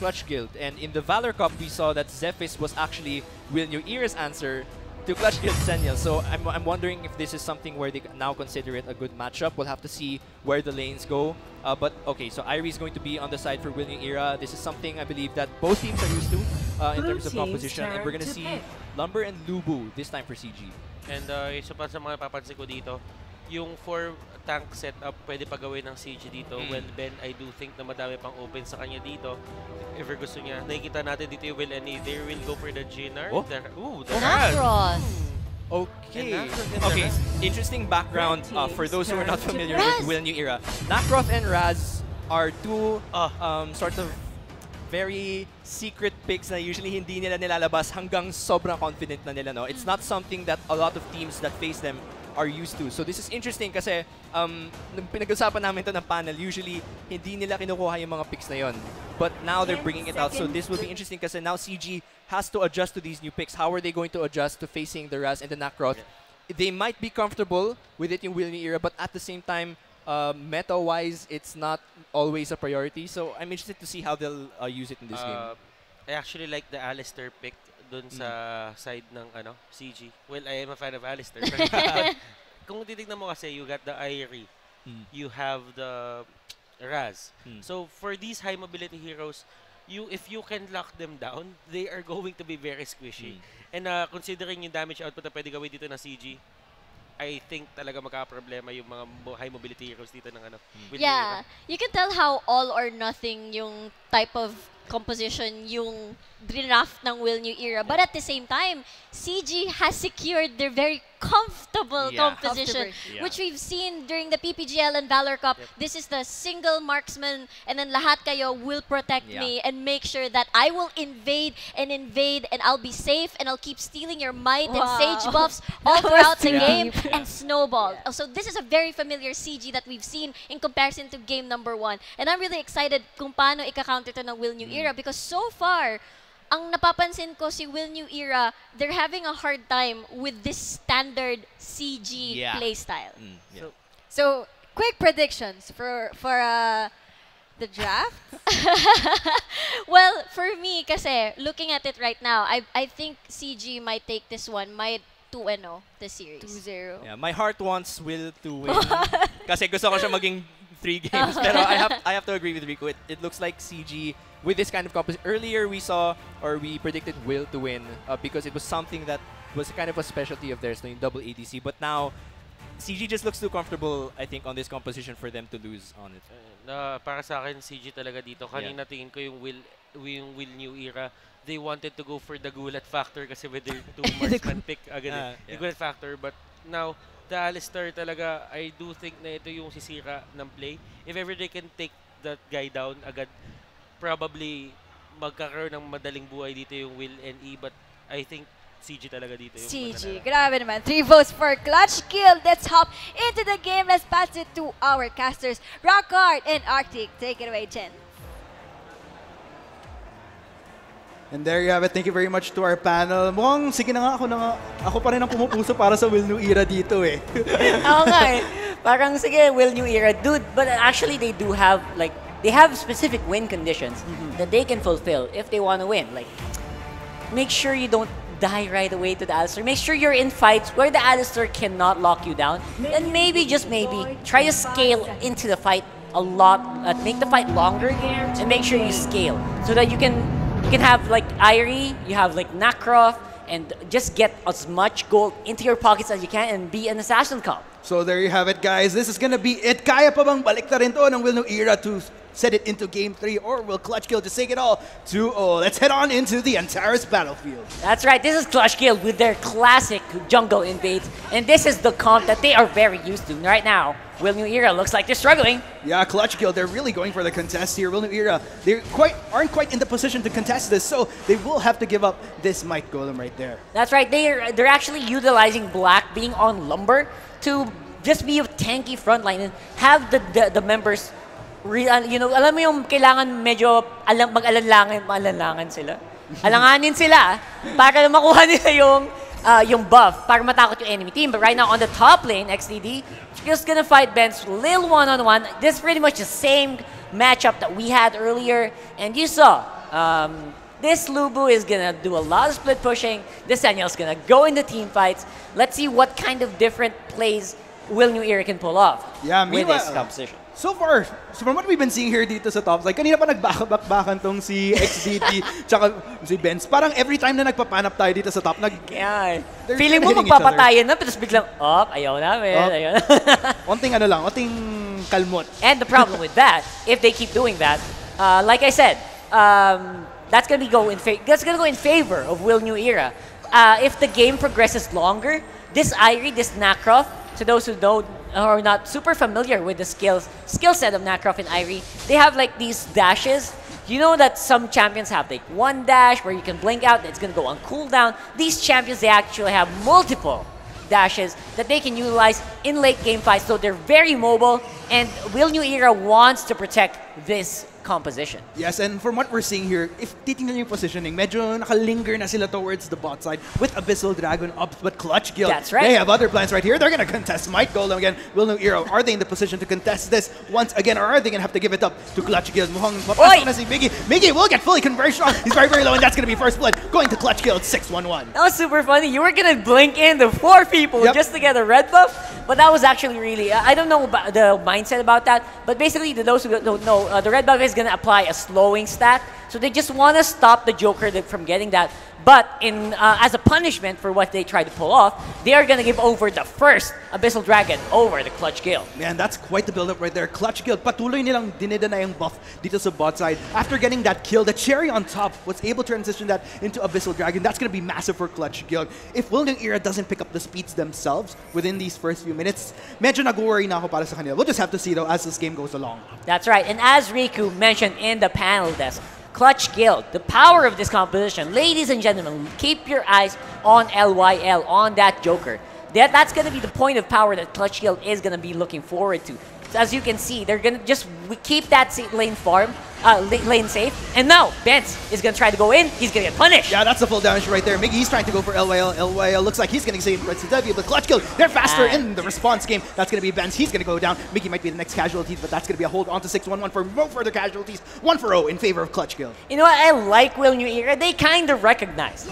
Clutch Guild. And in the Valor Cup, we saw that Zephys was actually Will New Era's answer to Clutch Guild Senior. So I'm wondering if this is something where they now consider it a good matchup. We'll have to see where the lanes go. But okay, so Irie is going to be on the side for Will New Era. This is something I believe that both teams are used to in terms of composition. And we're going to see Lumber and Lubu this time for CG. And isa pa sa mga papansin ko dito, yung 4-tank setup pwede pa gawin ng CG dito. Well, Ben, I do think na madami pang open sa kanya dito. If gusto niya, nakikita natin dito yung Will and E. They will go for the Jinar. Oh. The Nacross. Okay. Okay. Interesting background for those who are not familiar with Will New Era. Nacross and Raz are two sort of very secret picks na usually hindi nila nilalabas hanggang sobrang confident na nila, no? It's not something that a lot of teams that face them are used to. So this is interesting kasi nung pinag-usapan namin ito ng panel, usually hindi nila kinukuha yung mga picks na yon. But now they're bringing it out. So this will be interesting kasi now CG has to adjust to these new picks. How are they going to adjust to facing the Raz and the Nacross? They might be comfortable with it in Will New Era, but at the same time, meta-wise, it's not always a priority. So I'm interested to see how they'll use it in this game. I actually like the Alistair pick dun sa side ng CG. Well, I am a fan of Alistair. Kung titignan mo kasi, you got the Irie. You have the Raz. So for these high mobility heroes, if you can lock them down, they are going to be very squishy. And considering yung damage output na pwede gawin dito na CG, I think talaga magka-problema yung mga high mobility heroes dito ng Yeah, you can tell how all or nothing yung type of composition yung draft ng Will New Era. But at the same time, CG has secured their very comfortable composition, which we've seen during the PPGL and Valor Cup. This is the single marksman, and then lahat kayo will protect me and make sure that I will invade, and I'll be safe, and I'll keep stealing your might and sage buffs all throughout the game, and snowball. So this is a very familiar CG that we've seen in comparison to game number 1. And I'm really excited kung paano ika-counter to ng Will New Era, because so far, ang napapansin ko si Will New Era, they're having a hard time with this standard CG playstyle. So, quick predictions for the draft? Well, for me, kasi, looking at it right now, I think CG might take this one, might 2-0 the series. 2-0. Yeah, my heart wants Will to win. Kasi gusto ko siya maging 3 games. Pero I have to agree with Rico. It looks like CG with this kind of composition. Earlier we saw, or we predicted Will to win because it was something that was kind of a specialty of theirs, yung double ADC. But now, CG just looks too comfortable, I think, on this composition for them to lose on it. Para sa akin, CG talaga dito. Kanina tingin ko yung Will New Era. They wanted to go for the Gulat factor kasi with their 2 marksman pick agad. The Gulat factor. But now, the Alistair talaga, I do think na ito yung sisira ng play. If ever they can take that guy down agad, probably magkakaroon ng madaling buhay dito yung Will and E, but I think CG talaga dito yung CG, grabe naman. 3 votes for Clutch Guild. Let's hop into the game. Let's pass it to our casters, Rockhard and Arctic. Take it away, Jen. And there you have it. Thank you very much to our panel. Mukhang, sige na nga, ako pa rin ang pumupuso para sa Will New Era dito eh. Oo nga eh. Parang, sige, Will New Era. Dude, but actually they do have, like, they have specific win conditions that they can fulfill if they want to win. Like, make sure you don't die right away to the Alistair. Make sure you're in fights where the Alistair cannot lock you down. And maybe, just maybe, try to scale into the fight a lot. Make the fight longer and make sure you scale so that you can have like Irie, you have like Nacross, and just get as much gold into your pockets as you can and be an Assassin Cup. So there you have it, guys. This is gonna be it. Kaya pa bang balik na rin to ng Will New Era to set it into Game 3, or will Clutch Guild just take it all 2-0? Let's head on into the Antares battlefield. That's right. This is Clutch Guild with their classic jungle invades, and this is the comp that they are very used to right now. Will New Era looks like they're struggling. Yeah, Clutch Guild, they're really going for the contest here. Will New Era, they aren't quite in the position to contest this, so they will have to give up this Might Golem right there. That's right. They're actually utilizing Black being on Lumber to just be a tanky frontline and have the members, you know, alam mo yung kailangan medyo mag-alanlangan sila. Alanganin sila para makuha nila yung buff para matakot yung enemy team. But right now on the top lane, XDD just gonna fight Ben's Lil one-on-one. This is pretty much the same matchup that we had earlier, and you saw This Lubu is gonna do a lot of split pushing. This Daniel's gonna go into team fights. Let's see what kind of different plays Will New Era can pull off with this composition. So far, so from what we've been seeing here dito sa top, like kanina pa nagbakbakan tong si XDT tsaka si Benz. Parang every time na nagpapanap tayo dito sa top, feeling mo magpapatayan na, pero biglang, ayaw namin. Ayaw. Onting kalmot. And the problem with that, if they keep doing that, like I said, that's gonna go in favor of Will New Era. If the game progresses longer, this Irie, this Nacroft, to those who don't or are not super familiar with the skill set of Nacroft and Irie, they have like these dashes. You know that some champions have like one dash where you can blink out, it's gonna go on cooldown. These champions, they actually have multiple dashes that they can utilize in late game fights, so they're very mobile, and Will New Era wants to protect this composition. Yes, and from what we're seeing here, if titingnan yung positioning, medyo nakalinger na sila towards the bot side with Abyssal Dragon up, but Clutch Guild, that's right. They have other plans right here. They're going to contest Might Golem again. Will New Era, are they in the position to contest this once again, or are they going to have to give it up to Clutch Guild? Mukhang papasok na si Miggy. Miggy will get fully conversion. He's very, very low, and that's going to be first blood going to Clutch Guild 6-1-1. That was super funny. You were going to blink in the 4 people just to get a red buff, but that was actually really, I don't know about the mindset about that, but basically, those who don't know, the red buff is going to apply a slowing stat, so they just want to stop the Joker from getting that. But as a punishment for what they try to pull off, they are going to give over the first Abyssal Dragon over the Clutch Guild. Man, that's quite the build-up right there. Clutch Guild, patuloy nilang dinidena yung buff dito sa bot side. After getting that kill, the cherry on top was able to transition that into Abyssal Dragon. That's going to be massive for Clutch Guild. If Will New Era doesn't pick up the speeds themselves within these first few minutes, medyo nag-worry na ako para sa kanila. We'll just have to see though as this game goes along. That's right, and as Riku mentioned in the panel desk, Clutch Guild, the power of this composition. Ladies and gentlemen, keep your eyes on LYL, on that Joker. That's going to be the point of power that Clutch Guild is going to be looking forward to. So as you can see, they're going to just keep that lane lane safe. And now, Benz is going to try to go in. He's going to get punished. Yeah, that's the full damage right there. Miggy, he's trying to go for LYL. LYL looks like he's going to save MineskiTV, but Clutch Guild, they're faster in the response game. That's going to be Benz. He's going to go down. Miggy might be the next casualty, but that's going to be a hold on to 6-1-1 for no further casualties. 1-0 in favor of Clutch Guild. You know what? I like Will New Era. They kind of recognize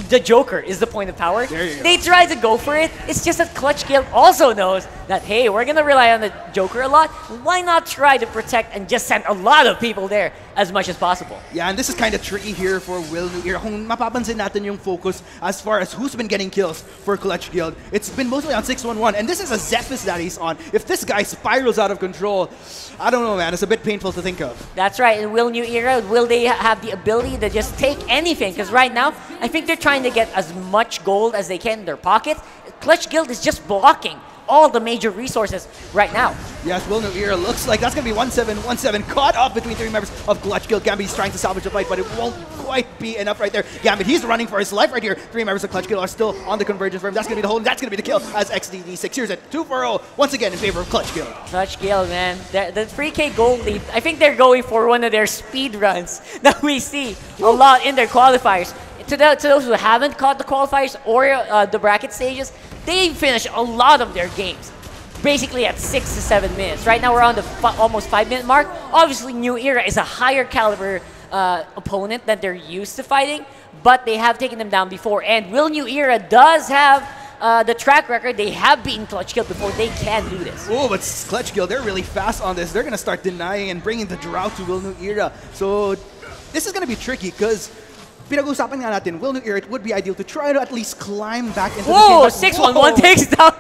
the Joker is the point of power. There you go. They try to go for it. It's just that Clutch Guild also knows that, hey, we're going to rely on the Joker a lot. Why not try to protect and just send a lot of people there as much as possible? Yeah, and this is kind of tricky here for Will New Era. Kung mapapansin natin yung focus as far as who's been getting kills for Clutch Guild, it's been mostly on 6-1-1, and this is a Zephys that he's on. If this guy spirals out of control, I don't know, man. It's a bit painful to think of. That's right. In Will New Era, will they have the ability to just take anything? Because right now, I think they're trying to get as much gold as they can in their pocket. Clutch Guild is just blocking all the major resources right now. Yes, Will New Era looks like that's going to be 1-7-1-7. Caught up between 3 members of Clutch Guild. Gambit's trying to salvage the fight, but it won't quite be enough right there. Gambit, he's running for his life right here. 3 members of Clutch Guild are still on the convergence for him. That's going to be the hold. That's going to be the kill as XDD secures it. 2-0 once again in favor of Clutch Guild. Clutch Guild, man. The 3K gold lead, I think they're going for one of their speed runs that we see a lot in their qualifiers. To those who haven't caught the qualifiers or the bracket stages, they finish a lot of their games basically at 6 to 7 minutes. Right now we're on the almost 5-minute mark. Obviously, New Era is a higher caliber opponent that they're used to fighting, but they have taken them down before. And Will New Era does have the track record. They have beaten Clutch Guild before. They can do this. Oh, but Clutch Guild, they're really fast on this. They're going to start denying and bringing the drought to Will New Era. So this is going to be tricky because pinag-usapan nga natin, Will New Era, it would be ideal to try to at least climb back into the game. 6-1-1 takes down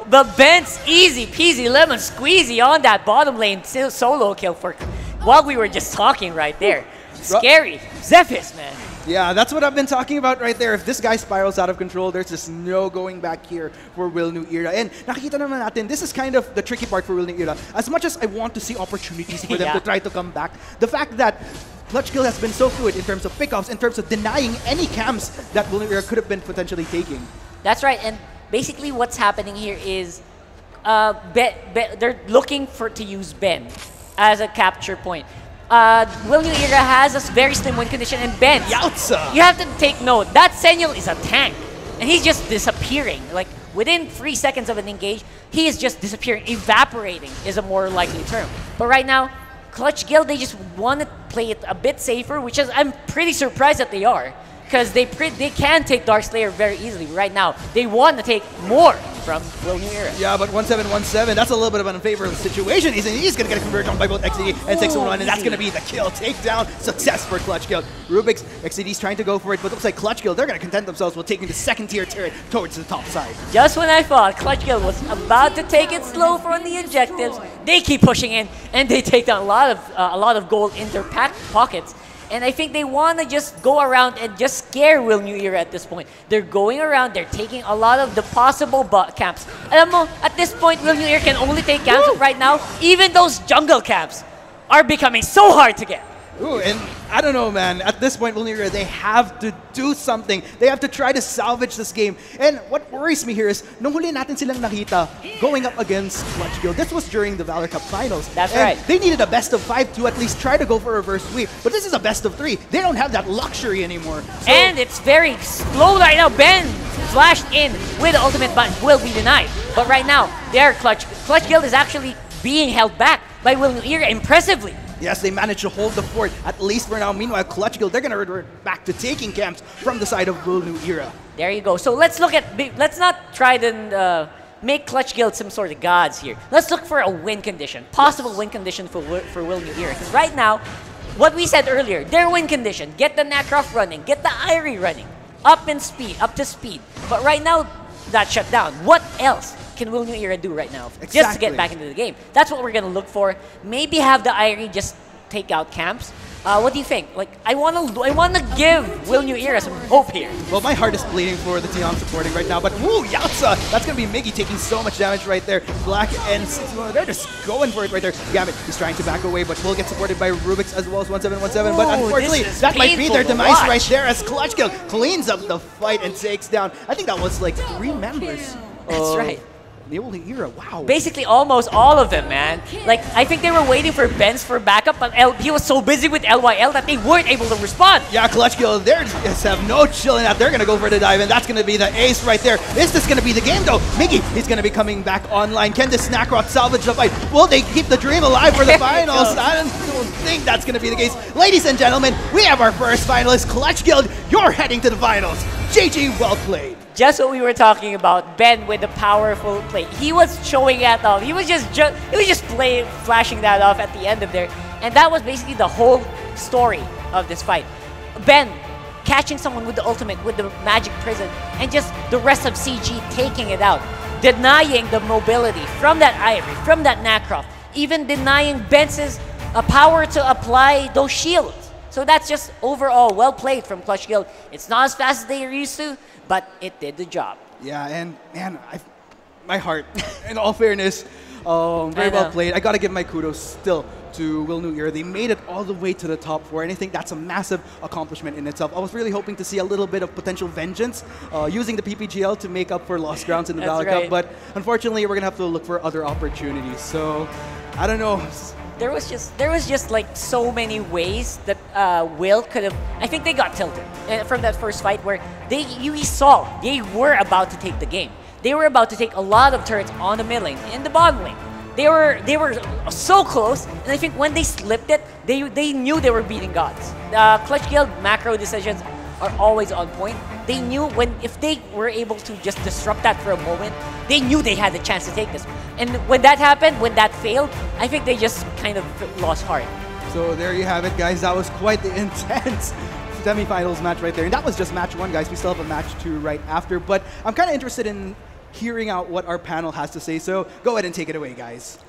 the Benz. Easy peasy lemon squeezy on that bottom lane solo kill for while we were just talking right there. Scary. Zephys, man. Yeah, that's what I've been talking about right there. If this guy spirals out of control, there's just no going back here for Will New Era. And nakikita naman natin, this is kind of the tricky part for Will New Era. As much as I want to see opportunities for them to try to come back, the fact that Clutch Guild has been so fluid in terms of pickoffs, in terms of denying any camps that Will New Era could have been potentially taking. That's right, and basically what's happening here is they're looking to use Ben as a capture point. Will New Era has a very slim win condition, and Ben, you have to take note, that Senil is a tank, and he's just disappearing. Like, within 3 seconds of an engage, he is just disappearing. Evaporating is a more likely term. But right now, Clutch Guild, they just want to play it a bit safer, which is I'm pretty surprised that they are. Because they can take Darkslayer very easily right now. They want to take more from Will New Era. Yeah, but 1717, that's a little bit of an unfavorable situation. He's going to get converted on by both XCD and 611, and that's going to be the kill. Takedown success for Clutch Guild. Rubik's, XCD's trying to go for it, but it looks like Clutch Guild, they're going to content themselves with taking the second-tier turret towards the top side. Just when I thought Clutch Guild was about to take it slow from the objectives, they keep pushing in, and they take down a lot of gold in their pockets. And I think they want to just go around and just scare Will New Era at this point. They're going around, they're taking a lot of the possible camps. Alam mo, at this point, Will New Era can only take camps right now. Even those jungle camps are becoming so hard to get. Ooh, and I don't know, man. At this point, Will New Era, they have to do something. They have to try to salvage this game. And what worries me here is, nung huli natin silang nakita going up against Clutch Guild, this was during the Valor Cup Finals. That's and right. They needed a best of 5 to at least try to go for a reverse sweep. But this is a best of 3. They don't have that luxury anymore. So and it's very slow right now. Ben flashed in with the ultimate button will be denied. But right now, their Clutch Guild is actually being held back by Will New Era impressively. Yes, they managed to hold the fort, at least for now. Meanwhile, Clutch Guild, they're going to revert back to taking camps from the side of Will New Era. There you go. So let's look at, let's not try to make Clutch Guild some sort of gods here. Let's look for a win condition, possible win condition for Will New Era. Because right now, what we said earlier, their win condition, get the Nacroft running, get the Irie running, up to speed. But right now, that's shut down. What else can Will New Era do right now just to get back into the game? That's what we're going to look for. Maybe have the Irie just take out camps. What do you think? Like, I want to give Will New Era some hope here. Well, my heart is bleeding for the team I'm supporting right now, but woo, Yatsa! That's going to be Miggy taking so much damage right there. Black and 611, they're just going for it right there. Gambit, he's trying to back away, but will get supported by Rubik's as well as 1717, but unfortunately, that might be their demise right there as Clutch Guild cleans up the fight and takes down, I think that was like 3 members. That's right. The Will New Era, wow. Basically, almost all of them, man. Like, I think they were waiting for Benz for backup, but he was so busy with LYL that they weren't able to respond. Yeah, Clutch Guild, they just have no chilling out. They're going to go for the dive, and that's going to be the ace right there. Is this going to be the game, though? Miggy, he's going to be coming back online. Can the Snackrock salvage the fight? Will they keep the dream alive for the finals? I don't think that's going to be the case. Ladies and gentlemen, we have our first finalist, Clutch Guild. You're heading to the finals. GG, well played. Just what we were talking about, Ben with the powerful play. He was showing that off. He was just flashing that off at the end of there. And that was basically the whole story of this fight. Ben catching someone with the ultimate, with the magic prison, and just the rest of CG taking it out. Denying the mobility from that Irie, from that Nacroft. Even denying Benz's power to apply those shields. So that's just overall well played from Clutch Guild. It's not as fast as they are used to, but it did the job. Yeah, and man, my heart, in all fairness, very well played. I gotta give my kudos still to Will New Era. They made it all the way to the top 4, and I think that's a massive accomplishment in itself. I was really hoping to see a little bit of potential vengeance using the PPGL to make up for lost grounds in the Valor Cup, but unfortunately, we're gonna have to look for other opportunities. So, I don't know. There was just like so many ways that Will could have. I think they got tilted from that first fight where you saw they were about to take the game. They were about to take a lot of turrets on the mid lane, in the bottom lane. They were so close, and I think when they slipped it, they knew they were beating gods. Clutch Guild macro decisions are always on point. They knew if they were able to just disrupt that for a moment, they knew they had the chance to take this. And when that happened, when that failed, I think they just kind of lost heart. So there you have it, guys. That was quite the intense semifinals match right there. And that was just match 1, guys. We still have a match 2 right after. But I'm kind of interested in hearing out what our panel has to say. So go ahead and take it away, guys.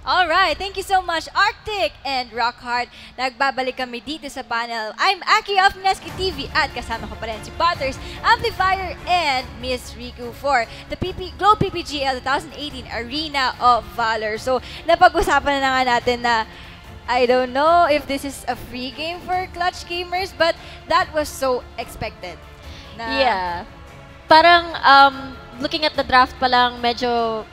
Alright, thank you so much, Arctic and Rockhard. Nagbabalik kami dito sa panel. I'm Aki of MineskiTV at kasama ko pa rin si Butters, Amplifier, and Miss Riku for the Globe PPGL 2018 Arena of Valor. So, napag-usapan na nga natin na I don't know if this is a free game for Clutch gamers, but that was so expected. Yeah. Parang, looking at the draft pa lang, medyo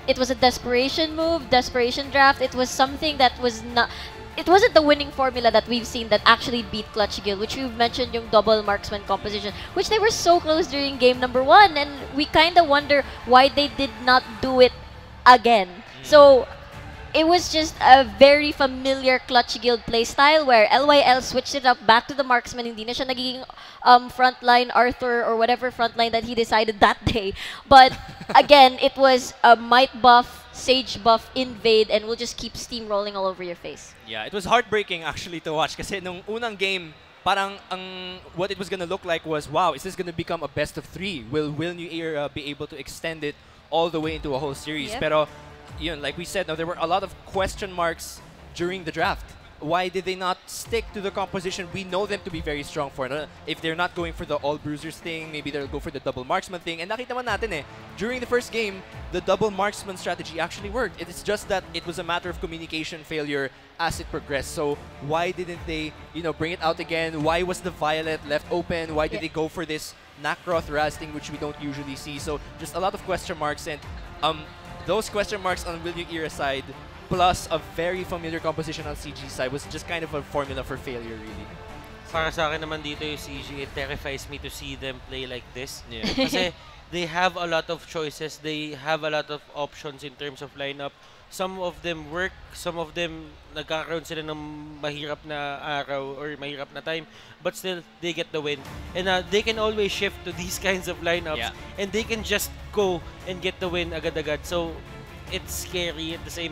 it was a desperation move, desperation draft. It was something that was not... It wasn't the winning formula that we've seen that actually beat Clutch Guild, which we've mentioned yung double marksman composition, which they were so close during game number 1, and we kind of wonder why they did not do it again. So, it was just a very familiar Clutch Guild playstyle where LYL switched it up back to the marksman. Hindi na siya nagiging frontline Arthur or whatever frontline that he decided that day. But again, it was a might buff, Sage buff, invade, and we'll just keep steamrolling all over your face. Yeah, it was heartbreaking actually to watch kasi nung unang game, parang what it was gonna look like was, wow, is this gonna become a best of 3? Will New Era be able to extend it all the way into a whole series? Yep. Pero, yun, like we said, there were a lot of question marks during the draft. Why did they not stick to the composition we know them to be very strong for? No? If they're not going for the all bruisers thing, maybe they'll go for the double marksman thing. And nakita man natin during the first game, the double marksman strategy actually worked. It's just that it was a matter of communication failure as it progressed. So why didn't they, bring it out again? Why was the Violet left open? Why did they go for this Nakroth Raz thing, which we don't usually see? So just a lot of question marks, and those question marks on Will You Era side, plus a very familiar composition on CG side, was just kind of a formula for failure, really. Para sa akin naman dito yung CG, it terrifies me to see them play like this. Yeah. Kasi they have a lot of choices, they have a lot of options in terms of lineup. Some of them work, some of them nagkakaroon sila ng mahirap na araw or mahirap na time, but still they get the win. And they can always shift to these kinds of lineups, and they can just go and get the win agad-agad. So it's scary at the same